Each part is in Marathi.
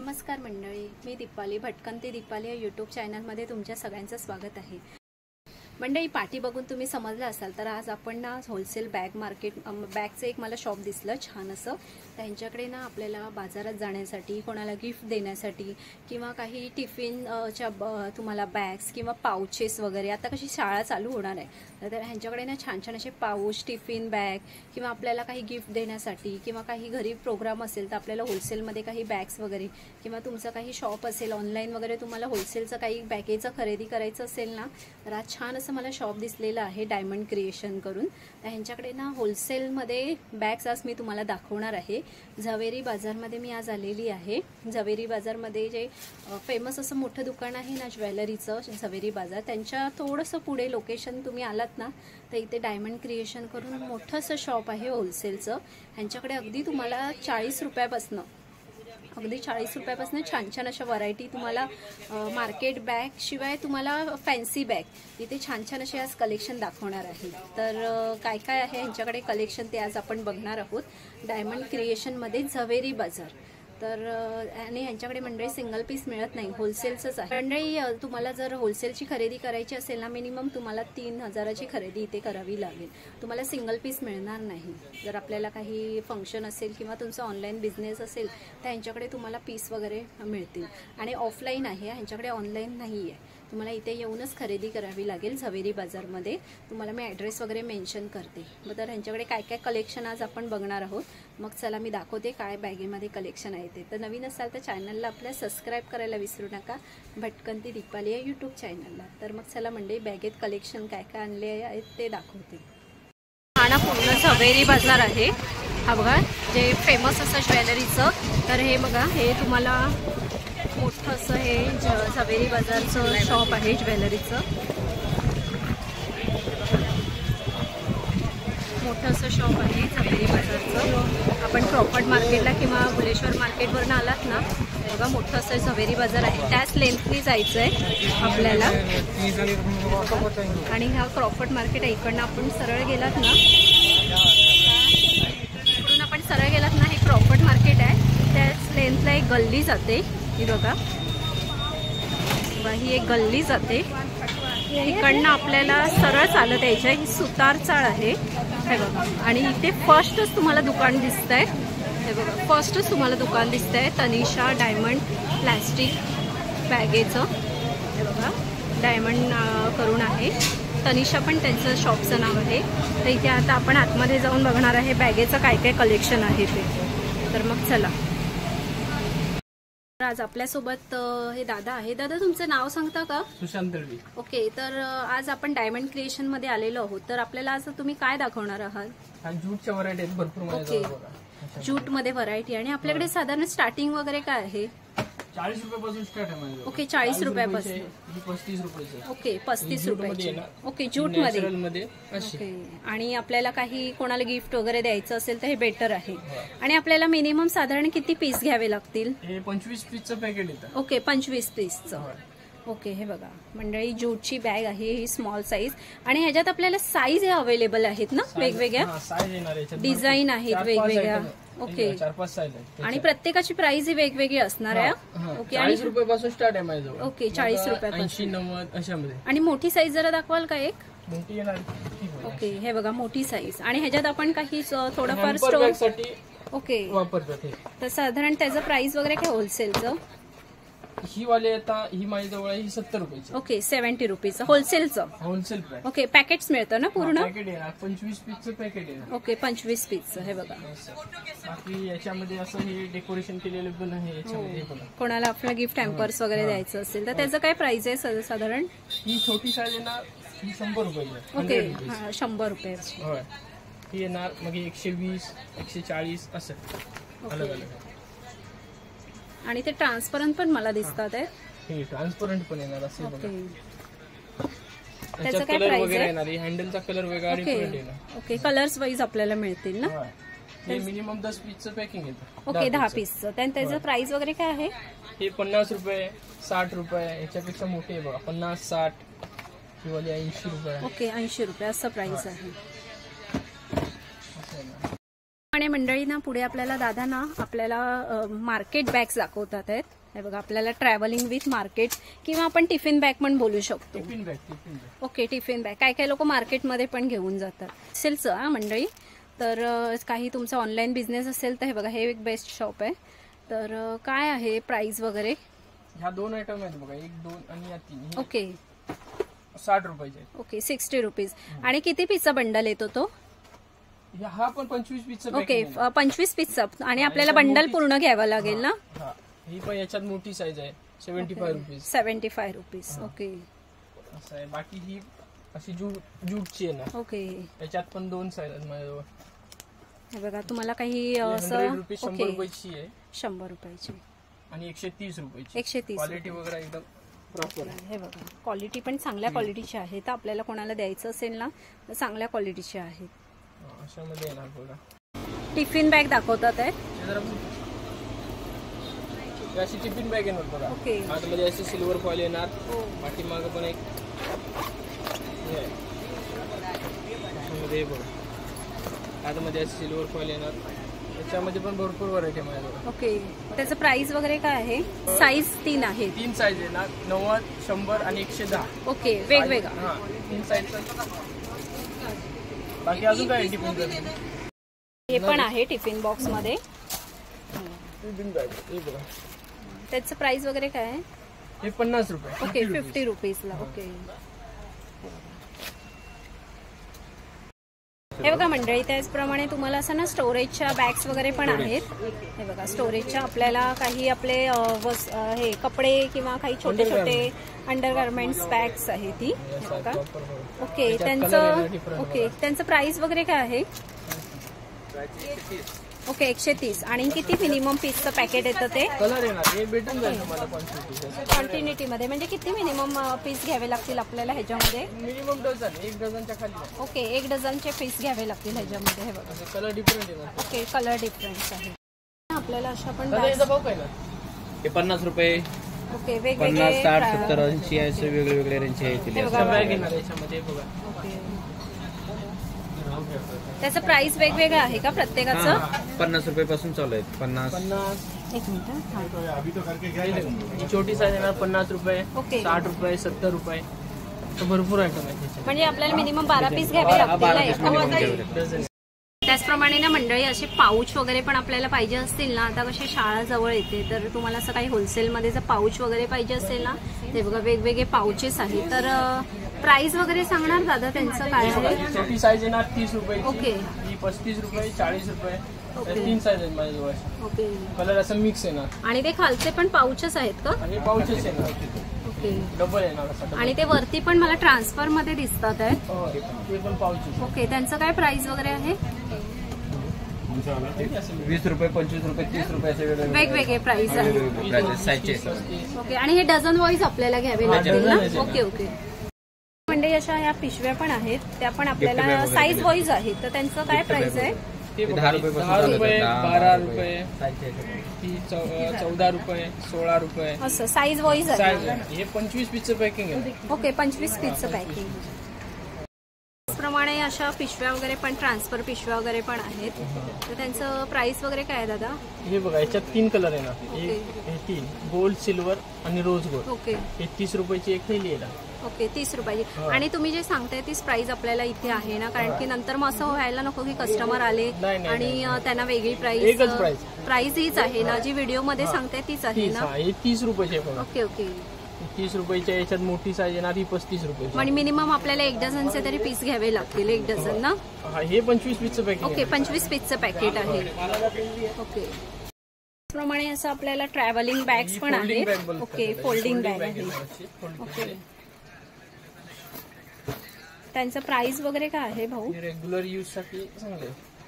नमस्कार मंडळी, मी दीपाली भटकंती दीपाली या यूट्यूब चॅनलमध्ये तुमच्या सगळ्यांचं स्वागत आहे। मंडळी, पाठी बघून तुम्ही समजलं असाल तर आज आपण ना होलसेल बॅग मार्केट बॅगचं एक मला शॉप दिसलं छान असं। त्यांच्याकडे ना आपल्याला बाजारात जाण्यासाठी, कोणाला गिफ्ट देण्यासाठी किंवा काही टिफिनच्या तुम्हाला बॅग्स किंवा पाउचेस वगैरे, आता कशी शाळा चालू होणार आहे तर ह्यांच्याकडे ना छान छान असे पाउच, टिफिन बॅग किंवा आपल्याला काही गिफ्ट देण्यासाठी किंवा काही घरी प्रोग्राम असेल तर आपल्याला होलसेलमध्ये काही बॅग्स वगैरे किंवा तुमचं काही शॉप असेल ऑनलाईन वगैरे, तुम्हाला होलसेलचं काही बॅगेचं खरेदी करायचं असेल ना तर आज छान असं मला शॉप दिसलेलं आहे डायमंड क्रिएशन करून। तर ह्यांच्याकडे ना होलसेलमध्ये बॅग्स आज मी तुम्हाला दाखवणार आहे। झवेरी बाजारमध्ये मी आज आलेली आहे। झवेरी बाजारमध्ये जे फेमस असं मोठं दुकान आहे ना ज्वेलरीचं, झवेरी बाजार, त्यांच्या थोडंसं पुढे लोकेशन तुम्ही आलात ना तर इथे डायमंड क्रिएशन करून मोठं असं शॉप आहे होलसेलचं। ह्यांच्याकडे अगदी तुम्हाला 40 रुपयापासून छान छान अशा व्हरायटी तुम्हाला मार्केट बॅग शिवाय तुम्हाला फॅन्सी बॅग इथे छान छान असे आज कलेक्शन दाखवणार आहे। तर काय काय आहे ह्यांच्याकडे कलेक्शन ते आज आपण बघणार आहोत डायमंड क्रिएशनमध्ये झवेरी बाजार। तर आणि ह्यांच्याकडे मंडळी सिंगल पीस मिळत नाही, होलसेलचंच आहे। मंडळी, तुम्हाला जर होलसेलची खरेदी करायची असेल ना मिनिमम तुम्हाला 3000ची खरेदी इथे करावी लागेल, तुम्हाला सिंगल पीस मिळणार नाही। जर आपल्याला काही फंक्शन असेल किंवा तुमचा ऑनलाईन बिझनेस असेल तर ह्यांच्याकडे तुम्हाला पीस वगैरे मिळतील आणि ऑफलाईन आहे, ह्यांच्याकडे ऑनलाईन नाही आहे। तुम्हाला इथे येऊनच खरेदी करावी लागेल झवेरी बाजारमध्ये। तुम्हाला मी ॲड्रेस वगैरे मेन्शन करते। मग तर ह्यांच्याकडे काय काय कलेक्शन आज आपण बघणार आहोत। मग चला मी दाखवते काय बॅगेमध्ये कलेक्शन आहे ते। तर नवीन असाल तर चॅनलला आपल्या सबस्क्राईब करायला विसरू नका, भटकंती दीपाली या यूट्यूब चॅनलला। तर मग चला मंडळी, बॅगेत कलेक्शन काय काय आणले आहेत ते दाखवते। हा ना पूर्ण झवेरी बाजार आहे। हा बघा जे फेमस असं ज्वेलरीचं, तर हे बघा हे तुम्हाला मोठं असं हे झवेरी बाजारचं शॉप आहे ज्वेलरीचं। मोठं असं शॉप आहे झवेरी बाजारचं। आपण क्रॉफर्ड मार्केटला किंवा बुलेश्वर मार्केटवरून आलात ना बघा मोठं असं झवेरी बाजार आहे, त्याच लेंथनी जायचं आहे आपल्याला। आणि हा क्रॉफर्ड मार्केट आहे, इकडनं आपण सरळ गेलात ना, इकडून आपण सरळ गेलात ना हे क्रॉफर्ड मार्केट आहे, त्याच लेंथला एक गल्ली जाते। ही बघा ही एक गल्ली जाते, इकडनं आपल्याला सरळ चालत यायचं आहे। ही सुतार चाळ आहे हे बघा, आणि इथे फर्स्टच तुम्हाला दुकान दिसतंय। हे बघा फर्स्टच तुम्हाला दुकान दिसतंय तनिषा डायमंड प्लॅस्टिक बॅगेचं। हे बघा डायमंड करून आहे, तनिषा पण त्यांचं शॉपचं नाव आहे। तर इथे आता आपण आतमध्ये जाऊन बघणार आहे बॅगेचं काय काय कलेक्शन आहे ते। तर मग चला, आज आपल्यासोबत हे दादा आहे। दादा तुमचं नाव सांगता का? सुशांत दळवी। ओके, तर आज आपण डायमंड क्रिएशन मध्ये आलेलो आहोत, तर आपल्याला आज तुम्ही काय दाखवणार आहात? ज्यूटच्या व्हरायटी आहेत भरपूर। ओके, ज्यूट मध्ये व्हरायटी, आणि आपल्याकडे साधारण स्टार्टिंग वगैरे काय आहे? 40 रुपयापासून स्टार्ट आहे माझ्याकडे। ओके, 40 रुपयापासून। 35 रुपये। ओके, 35 रुपये। ओके, ज्यूट मध्ये। ओके, आणि आपल्याला काही कोणाला गिफ्ट वगैरे द्यायचं असेल तर हे बेटर आहे। आणि आपल्याला मिनिमम साधारण किती पीस घ्यावे लागतील? हे 25 पीसचं पॅकेट येतं। ओके, 25 पीसचं। ओके, हे बघा मंडळी ज्यूटची बॅग आहे, ही स्मॉल साईज, आणि ह्याच्यात आपल्याला साईज हे अवेलेबल आहेत ना वेगवेगळ्या डिझाईन आहेत वेगवेगळ्या। ओके, 4-5 साईज आहेत आणि प्रत्येकाची प्राइस ही वेगवेगळी असणार आहे। ओके, 40 रुपयापासून स्टार्ट आहे माझ्याजवळ। ओके, 40 रुपयापासून 80-90 अशामध्ये। आणि मोठी साईज जरा दाखवाल का एक? मोठी येणार। ओके, हे बघा मोठी साईज, आणि ह्याच्यात आपण काही थोडंफार स्टोर ओके वापरतात। तर साधारण त्याचं प्राइस वगैरे काय होलसेलचं? ही वाली आता ही माझ्याजवळ आहे, ही 70 रुपयाची। ओके, 70 रुपीचं होलसेलचं। Wholesale price. ओके, पॅकेट्स मिळतं ना पूर्ण? पॅकेट येणार 25 पीसचं पॅकेट येणार। ओके, 25 पीसचं। हे बघा बाकी याच्यामध्ये असं हे डेकोरेशन केलेलं पण आहे याच्यामध्ये। कोणाला आपला गिफ्ट हॅम्पर्स वगैरे द्यायचं असेल तर त्याचं काय प्राइस आहे साधारण? ही छोटी साईज येणार, ही 100 रुपये। ओके, 100 रुपये। होय, ही येणार मग 120, 140 असं अलग अलग। आणि ते ट्रान्सपरंट पण मला दिसतात आहे। हे ट्रान्सपरंट पण येणार असेल बघा। त्याचा काय प्राइस आहे? येणार हँडलचा कलर वेगळा डिफरंट येणार। ओके, कलर्स वाईज आपल्याला मिळतील ना? हे मिनिमम 10 पीसचं पॅकिंग येतं। ओके, 10 पीसचं। त्याचं प्राइस वगैरे काय आहे? हे 50 रुपये, 60 रुपये, याच्यापेक्षा मोठे आहे बघा 50, 60 किंवा 80 रुपये। ओके, 80 रुपये असं प्राइस आहे। आणि मंडळी ना पुढे आपल्याला दादा ना आपल्याला मार्केट बॅग्स दाखवतात आहेत. हे बघा आपल्याला ट्रॅव्हलिंग विथ मार्केट किंवा आपण टिफिन बॅग पण बोलू शकतो. Tiffin bag. Okay, tiffin bag काय काय लोक मार्केटमध्ये पण घेऊन जातात. सेलचं हा मंडळी. तर काही तुमचा ऑनलाईन बिझनेस असेल तर हे बघा हे एक बेस्ट शॉप आहे. तर काय आहे प्राइस वगैरे? ह्या 2 आयटम आहेत बघा, 1, 2 आणि या 3. ओके 60 रुपयाचे. Okay 60 rupees. आणि किती पीसचा बंडल येतो तो? हा पण 25 पीसचा. ओके 25 पीसचा. आणि आपल्याला बंडल पूर्ण घ्यावा लागेल ना? ही पण याच्यात मोठी साईज आहे 75 रुपीज. 75 रुपीज. ओके असं आहे. बाकी ही अशी जूटची आहे ना. ओके याच्यात पण 2 साईज आहेत माझ्याजवळ. हे बघा तुम्हाला काही 100 रुपीज 100 रुपयाची आहे. 100 रुपयाची आणि 130 रुपयाची. 130. क्वालिटी वगैरे एकदम प्रॉपर आहे. हे बघा क्वालिटी पण चांगल्या क्वालिटीची आहे. तर आपल्याला कोणाला द्यायचं असेल ना तर चांगल्या क्वालिटीची आहेत. अशामध्ये येणार बघा. टिफिन बॅग दाखवतात आहे. अशी टिफिन बॅग येणार बघा. ओके आतमध्ये अशी सिल्वर फॉइल येणार. पाठीमागं पण एक बघा आतमध्ये अशी सिल्वर फॉइल येणार. त्याच्यामध्ये पण भरपूर व्हरायटी आहे माझ्याकडे. ओके त्याचं प्राइस वगैरे काय आहे? साईज 3 आहे. 3 साईज येणार 90, 100 आणि 110. ओके वेगवेगळा. हा 3 साईज. बाकी अजून काय टिफिन बॅग? हे पण आहे टिफिन बॉक्स मध्ये. टिफिन बॅग हे बघा. त्याचं प्राइस वगैरे काय आहे? हे 50 रुपये. ओके 50 रुपीजला. ओके हे बघा मंडळी त्याचप्रमाणे तुम्हाला असं ना स्टोरेजच्या बॅग्स वगैरे पण आहेत. हे बघा स्टोरेजच्या आपल्याला काही आपले हे कपडे किंवा काही छोटे छोटे अंडरगार्मेंट्स बॅग्स आहे ती. हे बघा. ओके त्यांचं प्राइस वगैरे काय आहे? ओके 130. आणि किती मिनिमम पीसचं पॅकेट येतं ते? कलर येणार हे भेटून जाईल तुम्हाला क्वांटिटी मध्ये. म्हणजे किती मिनिमम पीस घ्यावे लागतील आपल्याला ह्याच्यामध्ये? मिनिमम डझन 1 डझनच्या खाली. ओके 1 डझनचे पीस घ्यावे लागतील ह्याच्यामध्ये. हे बघा कलर डिफरंट येणार. ओके कलर डिफरन्स आहे. आपल्याला अशा पण भाव काय ना हे 50 रुपये. ओके वेगवेगळे 50, 60, 70, 80 असे वेगवेगळे रेंजचे बॅग येणार याच्यामध्ये बघा. त्याचं प्राइस वेगवेगळं आहे का प्रत्येकाचं? 50 रुपये पासून चालू आहे. 50. एक मिनिट. छोटी साईज येणार 50 रुपये. ओके 60 रुपये 70 रुपये. तर भरपूर आयटम आहे. म्हणजे आपल्याला मिनिमम 12 पीस घ्यावे लागतील. त्याचप्रमाणे ना मंडळी असे पाऊच वगैरे पण आपल्याला पाहिजे असतील ना. आता कशी शाळा जवळ येते तर तुम्हाला असं काही होलसेलमध्ये जर पाऊच वगैरे पाहिजे असेल ना ते बघा वेगवेगळे पाऊचेस आहेत. तर प्राइस वगैरे सांगणार दादा त्यांचं काय आहे? छोटी साईज येणार 30 रुपये. ओके ही 35 रुपये 40 रुपये. 3 साईज आहेत माझ्याजवळ. ओके कलर असं मिक्स येणार. आणि ते खालचे पण पाऊचेस आहेत का? आणि पाऊचेस येणार. ओके डबल येणार असं. आणि ते वरती पण मला ट्रान्सफर मध्ये दिसतात आहेत. ते पण पाऊचेस. ओके त्यांचं काय प्राइस वगैरे आहे? 20 रुपये 25 रुपये 30 रुपये असे वेगवेगळे प्राइस आहे. साईजचे. ओके आणि हे डझन वाईज आपल्याला घ्यावे लागतील ना? Okay okay. म्हणजे अशा ह्या पिशव्या पण आहेत त्या पण आपल्याला साईज वाईज आहेत. तर त्यांचं काय प्राइस आहे? 10 रुपये 12 रुपये 14 रुपये 16 रुपये असं साईज वाईज आहे. हे 25 पीसचं पॅकिंग आहे. ओके 25 पीसचं पॅकिंग. त्याचप्रमाणे अशा पिशव्या वगैरे पण ट्रान्सफर पिशव्या वगैरे पण आहेत. तर त्यांचं प्राइस वगैरे काय आहे दादा? हे बघा याच्यात 3 कलर येणार. हे 3 गोल्ड सिल्वर आणि रोज गोल्ड. ओके हे 30 रुपयाची एक थैली येणार. ओके 30 रुपयाची. आणि तुम्ही जे सांगताय तीच प्राइस आपल्याला इथे आहे ना? कारण की नंतर मग असं व्हायला नको की कस्टमर आले आणि त्यांना वेगळी प्राइस हीच आहे ना जी व्हिडिओ मध्ये सांगताय तीच आहे ना? हे 30 रुपयाचे. ओके ओके 30 रुपयाच्या याच्यात मोठी साईज येणार ही 35 रुपये. आणि मिनिमम आपल्याला 1 डझनचे तरी पीस घ्यावे लागतील. 1 डझन ना? हे 25 पीसचं पॅकेट. ओके 25 पीसचं पॅकेट आहे. ओके त्याचप्रमाणे असं आपल्याला ट्रॅव्हलिंग बॅग्स पण आहेत. ओके फोल्डिंग बॅग आहे. ओके त्यांचं प्राइस वगैरे काय आहे भाऊ? रेग्युलर यूज साठी चांगले.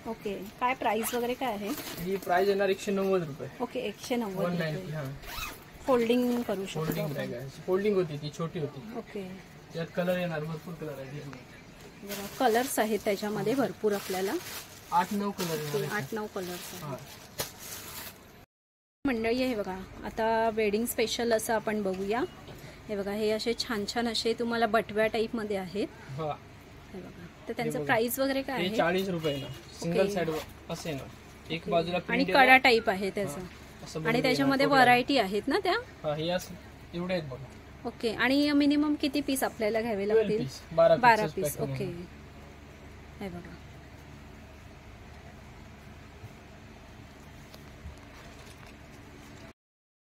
ओके काय प्राइस वगैरे काय आहे? ही प्राइस येणार 190 रुपये. ओके 190 190. फोल्डिंग करू शकतो. फोल्डिंग बॅग आहे. फोल्डिंग होती ती छोटी होती. ओके यात कलर येणार भरपूर कलर आहे. कलर्स आहेत त्याच्यामध्ये भरपूर आपल्याला 8-9 कलर. 8-9 कलर्स मंडळी आहे बघा. आता वेडिंग स्पेशल असं आपण बघूया. हे बघा हे असे छान छान असे तुम्हाला बटव्या टाईप मध्ये आहेत. हे बघा तर त्यांचं प्राइस वगैरे काय आहे? 40 रुपये ना. सिंगल साइड असे ना. एक बाजूला आणि print कडा येतं. टाईप आहे त्याचा असं आणि बघून त्याच्यामध्ये येणार. व्हरायटी आहेत ना त्या. हा, हे असं एवढे आहेत बघा. ओके. आणि मिनिमम किती पीस आपल्याला घ्यावे 12 लागतील? Piece 12 12 pieces piece. pack करून. ओके. हे बघा.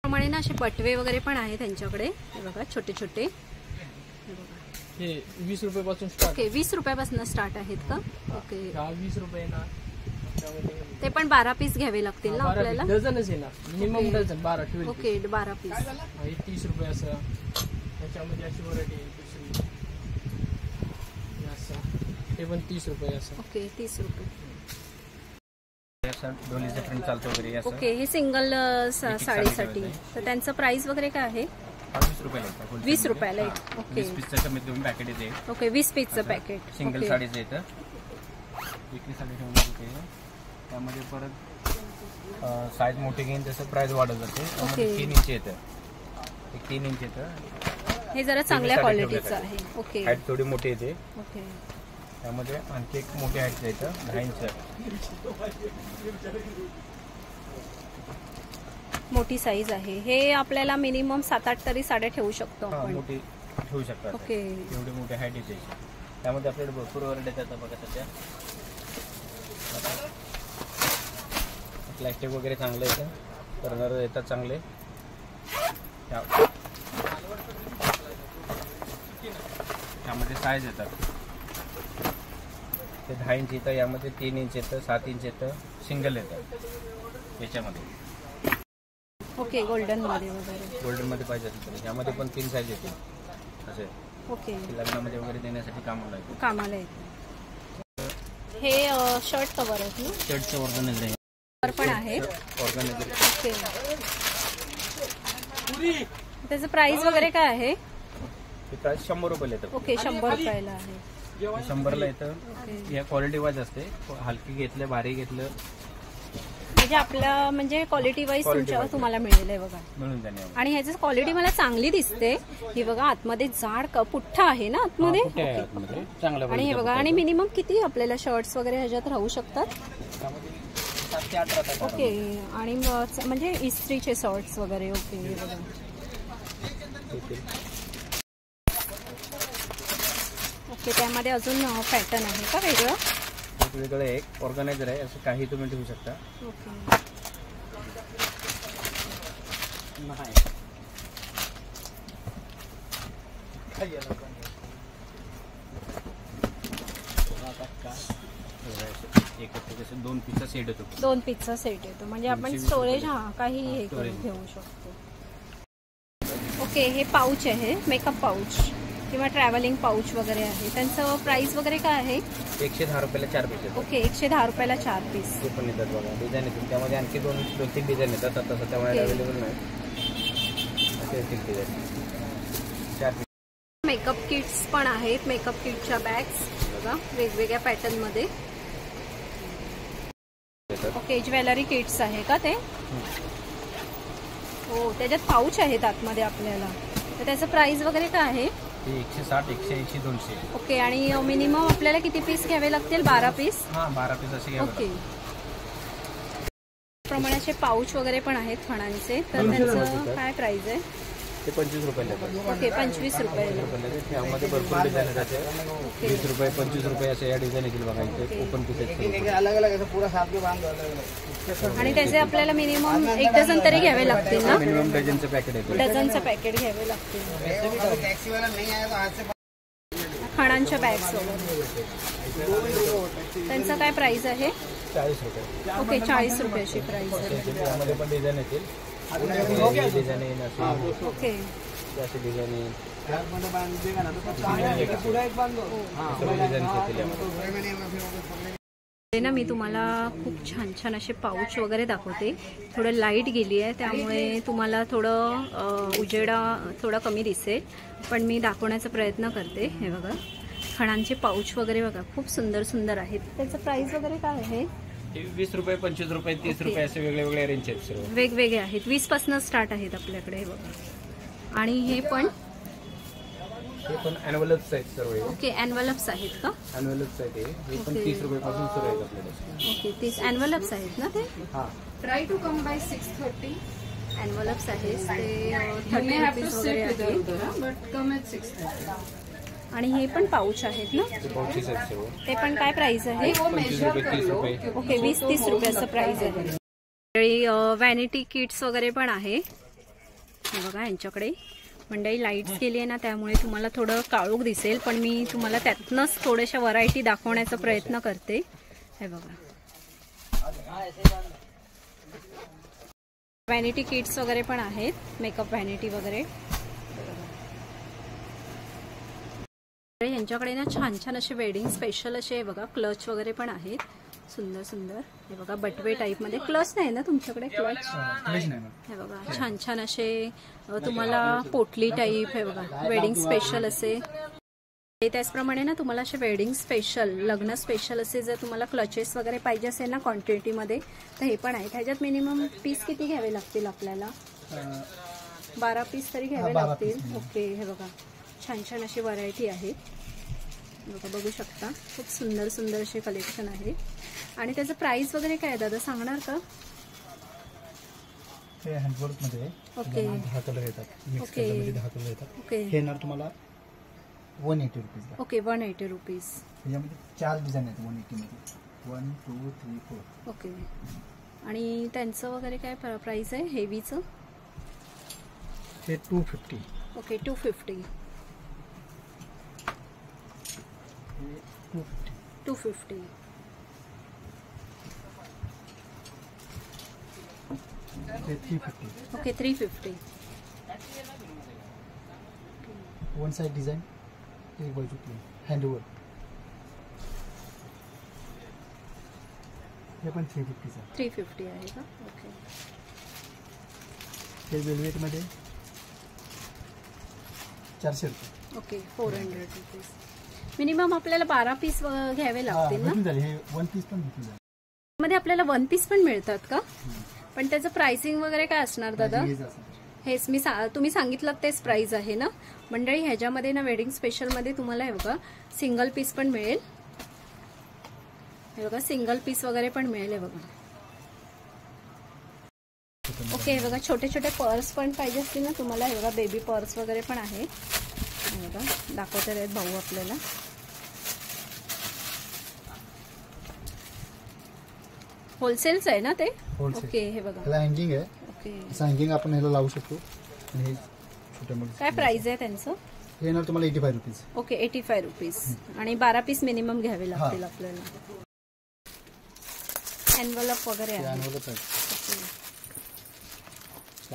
प्रमाणे ना असे बटवे वगैरे पण आहे त्यांच्याकडे. हे बघा छोटे छोटे. हे बघा. हे 20 रुपयापासून स्टार्ट. ओके. 20 रुपयापासून स्टार्ट आहेत का? ओके. हा 20 रुपये ना. त्यामध्ये ते पण 12 पीस घ्यावे लागतील ना 12 आपल्याला? डझनच येणार. Minimum okay. Dozen 12 12 okay. 12 piece. हे 30 रुपये असं. त्याच्यामध्ये अशी व्हरायटी आहे दुसरी. हे असं. हे पण 30 रुपये असं. ओके. 30 रुपये. असं डोलीचं प्रिंट चालतं वगैरे असं. ओके. हे सिंगल साडी साडीसाठी. ठेवायचं तर त्यांचं प्राइस वगैरे काय आहे? 20 रुपयाला येतं. wholesale 20 मध्ये. रुपयाला हा. एक. ओके. 20 पीसचं कमीत कमी पॅकेट येते. ओके. 20 पीसचं पॅकेट. Single okay. साडीचं येतं. विक्री साडी ठेवणार होते. त्यामध्ये परत साईज मोठी घेईन तसं प्राइस वाढत जाते. त्यामध्ये ओके. 3 इंच येतं. एक 3 इंच येतं. हे जरा चांगल्या साडी क्वालिटीचं ठेवण्यासाठी. आहे. ओके. हाईट थोडी मोठी येते. ओके. त्यामध्ये आणखी एक मोठी हाईटचं येतं 10 इंच. मोठी साईज आहे. हे आपल्याला मिनिमम 7-8 तरी साड्या ठेवू शकतो हा, आपण. मोठी ठेवू शकतात. ओके. एवढी मोठी हाईट येते. त्यामध्ये आपल्याकडे भरपूर व्हरायटी येतात बघा सध्या. प्लॅस्टिक वगैरे चांगलं येतं. करणार येतात चांगले. त्यामध्ये साईज येतात. ते 10 इंच येतं. यामध्ये 3 इंच येतं, 7 इंच येतं, सिंगल येतं याच्यामध्ये. ओके. गोल्डन मध्ये वगैरे. गोल्डनमध्ये पाहिजे असेल तर यामध्ये पण 3 साईज येते. असे ओके. लग्नामध्ये वगैरे देण्यासाठी कामाला येते. कामाला येते. हे शर्ट कव्हर आहेत ना? शर्टचं ऑर्गनायझर आहे. कव्हर पण आहे. Organiser okay. त्याचं प्राइस वगैरे काय आहे? ते प्राइस 100 रुपयाला येतं. ओके. 100 रुपयाला आहे. 100ला येतं. ओके. या क्वालिटी वाईज असते. हलकी घेतलं, भारी घेतलं म्हणजे आपला म्हणजे क्वालिटी वाईज तुम्हाला मिळेल आहे बघा. मिळून जाणे. आणि ह्याची क्वालिटी मला चांगली दिसते. ही बघा आतमध्ये जाड पुठ्ठा आहे ना आतमध्ये. ओके. चांगलं आणि हे बघा. आणि मिनिमम किती आपल्याला शर्ट्स वगैरे ह्याच्यात राहू शकतात? 7 ते 8 राहतात. ओके. आणि म्हणजे इस्त्रीचे शर्ट्स वगैरे. ओके. हे बघा. ओके. त्यामध्ये अजून पॅटर्न आहे का वेगळं? वेगळं एक ऑर्गनायझर आहे. असं काही तुम्ही ठेवू शकता. ओके. एक 2 पीसचा सेट येतो. 2 पीसचा सेट येतो. म्हणजे आपण स्टोरेज काही हे करून ठेवू शकतो. ओके. हे पाऊच आहे. मेकअप पाऊच किंवा ट्रॅव्हलिंग पाऊच वगैरे आहे. त्यांचं प्राइस वगैरे काय आहे? 110 रुपयाला 4 पीस येतात. ओके. 110 रुपयाला 4 पीस. ते पण येतात बघा. डिझाईन येतील. त्यामध्ये आणखी 2-3 डिझाईन येतात. आता सध्या अवेलेबल नाही. असे येतील डिझाईन. 4 पीस. मेकअप किट्स पण आहेत. मेकअप किटच्या बॅग्स बघा वेगवेगळ्या पॅटर्न मध्ये. ओके. ज्वेलरी किट्स आहे का ते? हो. त्याच्यात पाऊच आहेत आतमध्ये आपल्याला. तर त्याचं प्राइस वगैरे काय आहे? 160, 180, 200. ओके. आणि मिनिमम आपल्याला किती पीस घ्यावे लागतील? 12 पीस. हा 12 पीस असे घ्यावे ओके. प्रमाणाचे पाऊच वगैरे पण आहेत खणांचे. तर त्यांचं काय प्राइस आहे? ते 25 रुपयाला येतात. ओके. 25 रुपयाला. त्यामध्ये भरपूर डिझाईन येतात. ओके. 20 रुपये 25 रुपये असे या डिझाईन येतील बघा. इथे ओपन पीस आहेत. आणि त्याचे आपल्याला मिनिमम 1 डझन तरी घ्यावे लागतील ना? मिनिमम डझनचं पॅकेट येतं. डझनचं पॅकेट घ्यावे लागतील. खणांच्या बॅग्स वगैरे. त्यांचं काय प्राइस आहे? 40 रुपये. ओके. 40 रुपयाची प्राइस आहे. त्यामध्ये पण डिझाईन येतील. डिझाईन येईल असे. ओके. असे डिझाईन येईल. ना मी तुम्हाला खूप छान छान असे पाऊच वगैरे दाखवते. थोडं लाईट गेली आहे त्यामुळे तुम्हाला थोडं उजेडा थोडा कमी दिसेल. पण मी दाखवण्याचा प्रयत्न करते. हे बघा खणांचे पाऊच वगैरे बघा खूप सुंदर सुंदर आहेत. त्याचं प्राइस वगैरे काय आहे? 20 रुपये 25 रुपये 30 रुपये असे वेगळे वेगळे रेंज आहेत सर्व. वेगवेगळे आहेत. 20 पासून स्टार्ट आहेत आपल्याकडे. हे बघा. आणि हे पण हे पण एनव्हलप्स आहेत सर्व. ओके, एनव्हलप्स आहेत का? एनव्हलप्स आहेत हे पण 30 रुपयापासून सुरू आहेत आपल्याकडे. ओके, 30 एनव्हलप्स आहेत ना ते? हां. Try to come by 6:30. एनव्हलप्स आहेत ते You may 30 have to rupees sit वगैरे with आहेत. her, but come at 6:30. आणि हे पण पाऊच आहेत ना? ते पाउचेस आहेत सर्व. ते पण काय प्राइस आहे? 25 रुपये 30 रुपये. ओके, 20-30 रुपयाचं प्राइस आहे. व्हॅनिटी किट्स वगैरे पण आहे हे बघा यांच्याकडे. मंडळी लाईट्स गेली आहे ना, त्यामुळे तुम्हाला थोडं काळोख दिसेल, पण मी तुम्हाला त्यातनंच थोड्याशा व्हरायटी दाखवण्याचा प्रयत्न करते. हे बघा व्हॅनिटी किट्स वगैरे पण आहेत, मेकअप व्हॅनिटी वगैरे. यांच्याकडे ना छान छान असे वेडिंग स्पेशल असे बघा क्लच वगैरे पण आहेत, सुंदर सुंदर. हे बघा बटवे टाईप मध्ये. क्लच नाही ना तुमच्याकडे? क्लच हे बघा छान छान असे तुम्हाला पोटली टाईप. हे बघा वेडिंग स्पेशल असे. त्याचप्रमाणे ना तुम्हाला असे वेडिंग स्पेशल, लग्न स्पेशल असे जर तुम्हाला क्लचेस वगैरे पाहिजे असेल ना क्वांटिटीमध्ये, तर हे पण आहेत. ह्याच्यात मिनिमम पीस किती घ्यावे लागतील आपल्याला? 12 पीस तरी घ्यावे लागतील. ओके, हे बघा छान छान अशी व्हरायटी आहे बघा, बघू शकता. खूप सुंदर सुंदर असे कलेक्शन आहे. आणि त्याचं प्राइस वगैरे काय दादा सांगणार का? हे हँडवर्क मध्ये ओके 10 कलर येतात, मिक्स ओके. कलर मध्ये 10 कलर येतात. ओके हे येणार तुम्हाला 180 रुपीज. Okay, 180 rupees. यामध्ये 4 डिझाईन आहेत 180 मध्ये. 1 2 3 4. ओके. आणि त्यांचं वगैरे काय प्राइस आहे हेवीचं? हे 250. ओके, 250. हे 250. 250. हे 350. ओके, 350. वन साइड डिझाईन, एक बाजू प्लेन हँडवर्क. हे पण 350 आहे. 350 आहे का? ओके. हे वेलवेट मध्ये 400 रुपये. Okay, 400 rupees. मिनिमम आपल्याला 12 पीस घ्यावे लागतील ना? भेटून झाले. हे 1 पीस पण भेटून झाले. मध्ये आपल्याला 1 पीस पण मिळतात का? पण त्याचं प्राइसिंग वगैरे काय असणार दादा? हेच तुम्ही सांगितलं तेच प्राइस आहे ना मंडळी? ह्याच्यामध्ये ना वेडिंग स्पेशल मध्ये तुम्हाला हे बघा सिंगल पीस पण मिळेल. हे बघा सिंगल पीस वगैरे पण मिळेल. हे बघा. ओके, हे बघा छोटे छोटे पर्स पण पाहिजे असतील ना तुम्हाला? हे बघा बेबी पर्स वगैरे पण आहे. हे बघा दाखवते आहेत भाऊ आपल्याला. होलसेलच आहे ना ते? ओके, हे बघा ह्याला हँगिंग आहे. ओके, असं हँगिंग आपण ह्याला लावू शकतो. आणि हे छोटे मोठे काय प्राइस आहे त्यांचं? हे येणार तुम्हाला 85 रुपीज. Okay, 85 rupees. आणि 12 पीस मिनिमम घ्यावे लागतील आपल्याला. एनव्हलप वगैरे आहे. एनव्हलप आहे.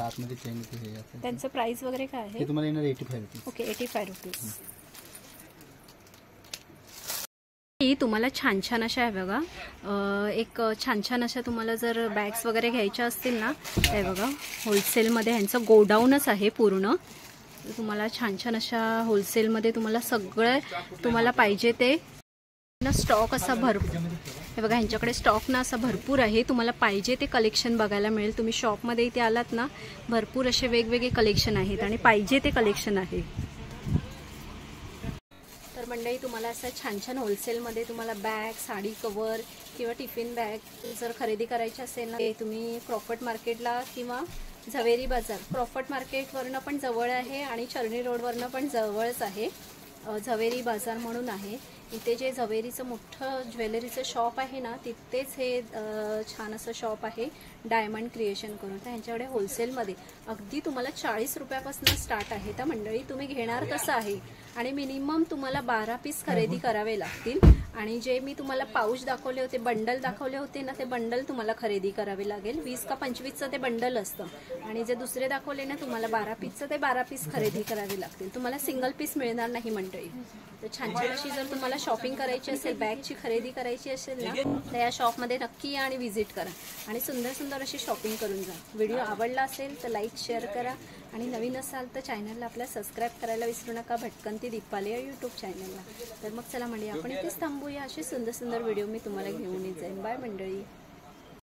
आतमध्ये चेन हे आहे. त्यांचं प्राइस वगैरे काय आहे? हे तुम्हाला येणार 85 रुपीज. Okay, 85 rupees. तुम्हाला छान छान अशा आहे बघा. एक छान छान अशा तुम्हाला जर बॅग्स वगैरे घ्यायच्या असतील ना, हे बघा होलसेलमध्ये ह्यांचं गोडाऊनच आहे पूर्ण. तुम्हाला छान छान अशा होलसेलमध्ये तुम्हाला सगळं तुम्हाला पाहिजे ते ना स्टॉक असा भरपूर. हे बघा ह्यांच्याकडे स्टॉक ना असा भरपूर आहे. तुम्हाला पाहिजे ते कलेक्शन बघायला मिळेल. तुम्ही शॉपमध्ये इथे आलात ना, भरपूर असे वेगवेगळे कलेक्शन आहेत आणि पाहिजे ते कलेक्शन आहे. तर मंडळी तुम्हाला असं छान छान होलसेलमध्ये तुम्हाला बॅग, साडी कवर किंवा टिफिन बॅग जर खरेदी करायची असेल ना, ते तुम्ही क्रॉफर्ट मार्केटला किंवा झवेरी बाजार, क्रॉफर्ट मार्केटवरनं पण जवळ आहे आणि चर्नी रोडवरनं पण जवळच आहे. झवेरी बाजार म्हणून आहे. इथे जे झवेरीचं मोठं ज्वेलरीचं शॉप आहे ना, तिथेच हे छान असं शॉप आहे डायमंड क्रिएशन करून. तर ह्यांच्याकडे होलसेलमध्ये अगदी तुम्हाला 40 रुपयापासून स्टार्ट आहे. तर मंडळी तुम्ही घेणार कसं आहे आणि मिनिमम तुम्हाला 12 पीस खरेदी करावे लागतील. आणि जे मी तुम्हाला पाऊच दाखवले होते, बंडल दाखवले होते ना, ते बंडल तुम्हाला खरेदी करावे लागेल. 20 का 25चं ते बंडल असतं. आणि जे दुसरे दाखवले ना तुम्हाला 12 पीसचं, ते 12 पीस खरेदी करावे लागतील. तुम्हाला सिंगल पीस मिळणार नाही मंडळी. तर छान छान अशी जर तुम्हाला शॉपिंग करायची असेल, बॅगची खरेदी करायची असेल ना, तर या शॉपमध्ये नक्की या आणि व्हिजिट करा आणि सुंदर सुंदर अशी शॉपिंग करून जा. व्हिडिओ आवडला असेल तर लाईक शेअर करा आणि नवीन असाल तर चॅनलला आपल्या सबस्क्राईब करायला विसरू नका, भटकंती दीपाली या यूट्यूब चॅनलला. तर मग चला मंडळी आपण इथेच थांबूया. असे सुंदर सुंदर व्हिडिओ मी तुम्हाला घेऊन येत जाईन. बाय मंडळी.